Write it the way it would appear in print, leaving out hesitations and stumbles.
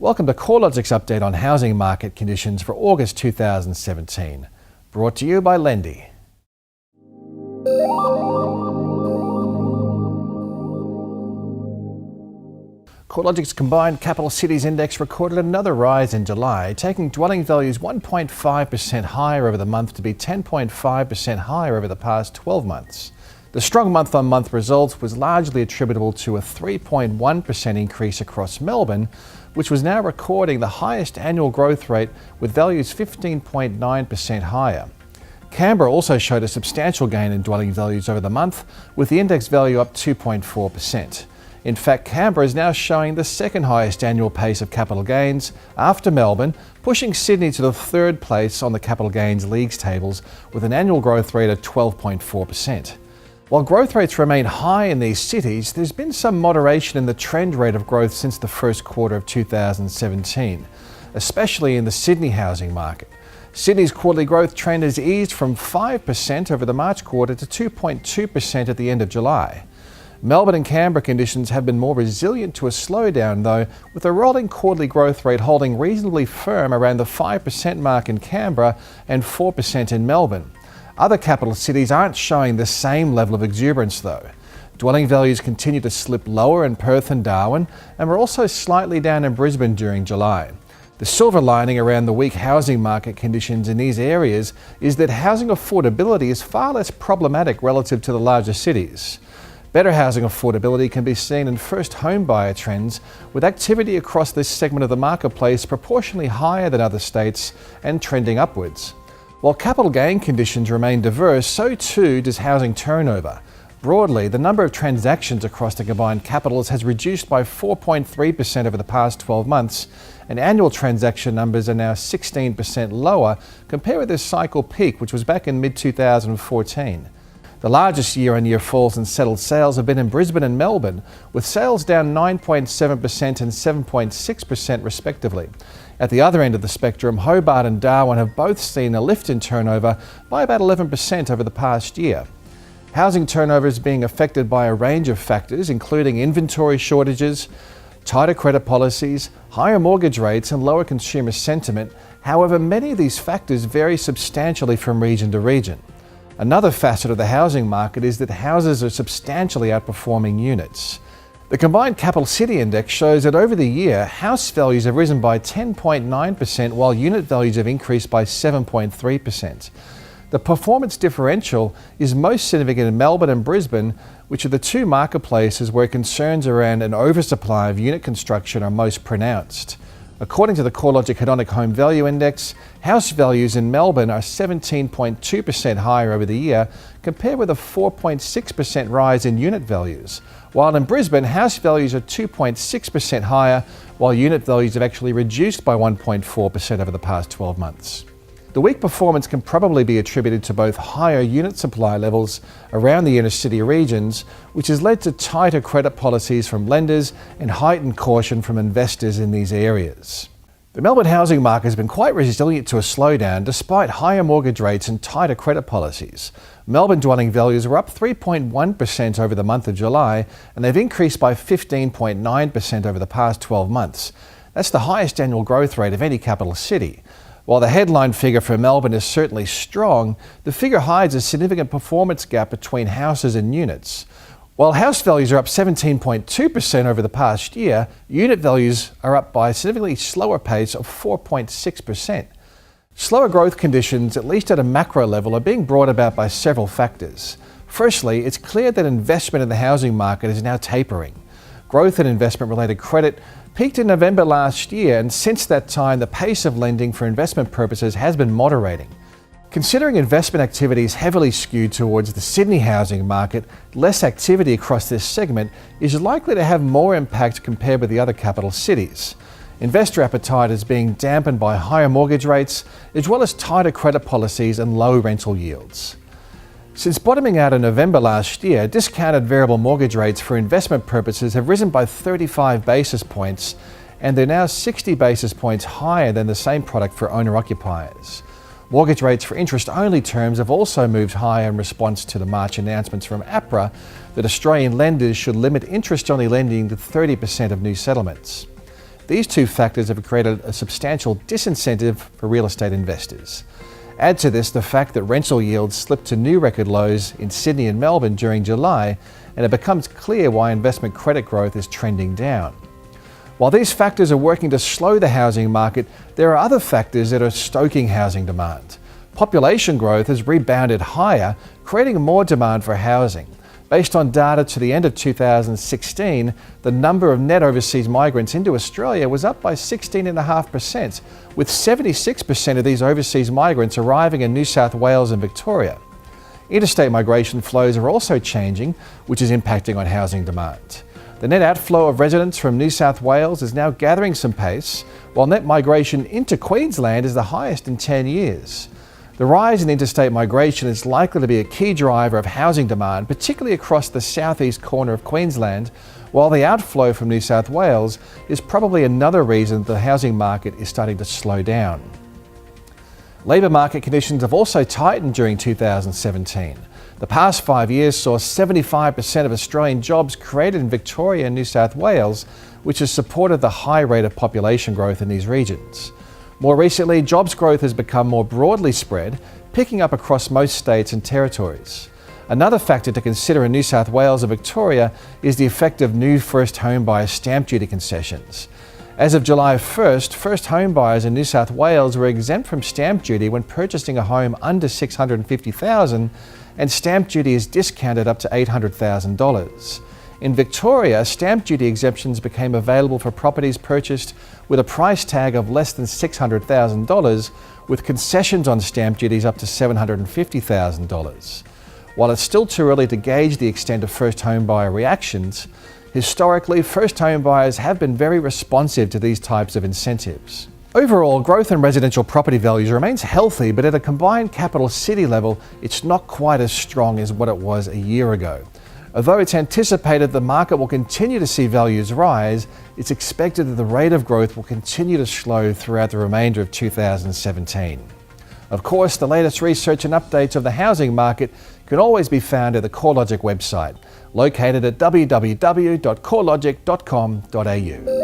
Welcome to CoreLogic's update on housing market conditions for August 2017. Brought to you by Lendy. CoreLogic's combined capital cities index recorded another rise in July, taking dwelling values 1.5% higher over the month to be 10.5% higher over the past 12 months. The strong month-on-month result was largely attributable to a 3.1% increase across Melbourne, which was now recording the highest annual growth rate with values 15.9% higher. Canberra also showed a substantial gain in dwelling values over the month, with the index value up 2.4%. In fact, Canberra is now showing the second highest annual pace of capital gains after Melbourne, pushing Sydney to the third place on the capital gains leagues tables with an annual growth rate of 12.4%. While growth rates remain high in these cities, there's been some moderation in the trend rate of growth since the first quarter of 2017, especially in the Sydney housing market. Sydney's quarterly growth trend has eased from 5% over the March quarter to 2.2% at the end of July. Melbourne and Canberra conditions have been more resilient to a slowdown though, with a rolling quarterly growth rate holding reasonably firm around the 5% mark in Canberra and 4% in Melbourne. Other capital cities aren't showing the same level of exuberance though. Dwelling values continue to slip lower in Perth and Darwin, and were also slightly down in Brisbane during July. The silver lining around the weak housing market conditions in these areas is that housing affordability is far less problematic relative to the larger cities. Better housing affordability can be seen in first home buyer trends, with activity across this segment of the marketplace proportionally higher than other states and trending upwards. While capital gain conditions remain diverse, so too does housing turnover. Broadly, the number of transactions across the combined capitals has reduced by 4.3% over the past 12 months, and annual transaction numbers are now 16% lower compared with this cycle peak, which was back in mid-2014. The largest year-on-year falls in settled sales have been in Brisbane and Melbourne, with sales down 9.7% and 7.6% respectively. At the other end of the spectrum, Hobart and Darwin have both seen a lift in turnover by about 11% over the past year. Housing turnover is being affected by a range of factors, including inventory shortages, tighter credit policies, higher mortgage rates and lower consumer sentiment. However, many of these factors vary substantially from region to region. Another facet of the housing market is that houses are substantially outperforming units. The combined capital city index shows that over the year, house values have risen by 10.9% while unit values have increased by 7.3%. The performance differential is most significant in Melbourne and Brisbane, which are the two marketplaces where concerns around an oversupply of unit construction are most pronounced. According to the CoreLogic Hedonic Home Value Index, house values in Melbourne are 17.2% higher over the year, compared with a 4.6% rise in unit values. While in Brisbane, house values are 2.6% higher, while unit values have actually reduced by 1.4% over the past 12 months. The weak performance can probably be attributed to both higher unit supply levels around the inner city regions, which has led to tighter credit policies from lenders and heightened caution from investors in these areas. The Melbourne housing market has been quite resilient to a slowdown despite higher mortgage rates and tighter credit policies. Melbourne dwelling values were up 3.1% over the month of July, and they've increased by 15.9% over the past 12 months. That's the highest annual growth rate of any capital city. While the headline figure for Melbourne is certainly strong, the figure hides a significant performance gap between houses and units. While house values are up 17.2% over the past year, unit values are up by a significantly slower pace of 4.6%. Slower growth conditions, at least at a macro level, are being brought about by several factors. Firstly, it's clear that investment in the housing market is now tapering. Growth in investment-related credit peaked in November last year, and since that time, the pace of lending for investment purposes has been moderating. Considering investment activity is heavily skewed towards the Sydney housing market, less activity across this segment is likely to have more impact compared with the other capital cities. Investor appetite is being dampened by higher mortgage rates, as well as tighter credit policies and low rental yields. Since bottoming out in November last year, discounted variable mortgage rates for investment purposes have risen by 35 basis points, and they're now 60 basis points higher than the same product for owner-occupiers. Mortgage rates for interest-only terms have also moved higher in response to the March announcements from APRA that Australian lenders should limit interest-only lending to 30% of new settlements. These two factors have created a substantial disincentive for real estate investors. Add to this the fact that rental yields slipped to new record lows in Sydney and Melbourne during July, and it becomes clear why investment credit growth is trending down. While these factors are working to slow the housing market, there are other factors that are stoking housing demand. Population growth has rebounded higher, creating more demand for housing. Based on data to the end of 2016, the number of net overseas migrants into Australia was up by 16.5%, with 76% of these overseas migrants arriving in New South Wales and Victoria. Interstate migration flows are also changing, which is impacting on housing demand. The net outflow of residents from New South Wales is now gathering some pace, while net migration into Queensland is the highest in 10 years. The rise in interstate migration is likely to be a key driver of housing demand, particularly across the southeast corner of Queensland, while the outflow from New South Wales is probably another reason the housing market is starting to slow down. Labour market conditions have also tightened during 2017. The past 5 years saw 75% of Australian jobs created in Victoria and New South Wales, which has supported the high rate of population growth in these regions. More recently, jobs growth has become more broadly spread, picking up across most states and territories. Another factor to consider in New South Wales and Victoria is the effect of new first home buyer stamp duty concessions. As of July 1st, first home buyers in New South Wales were exempt from stamp duty when purchasing a home under $650,000, and stamp duty is discounted up to $800,000. In Victoria, stamp duty exemptions became available for properties purchased with a price tag of less than $600,000, with concessions on stamp duties up to $750,000. While it's still too early to gauge the extent of first home buyer reactions, historically, first home buyers have been very responsive to these types of incentives. Overall, growth in residential property values remains healthy, but at a combined capital city level, it's not quite as strong as what it was a year ago. Although it's anticipated the market will continue to see values rise, it's expected that the rate of growth will continue to slow throughout the remainder of 2017. Of course, the latest research and updates of the housing market can always be found at the CoreLogic website, located at www.corelogic.com.au.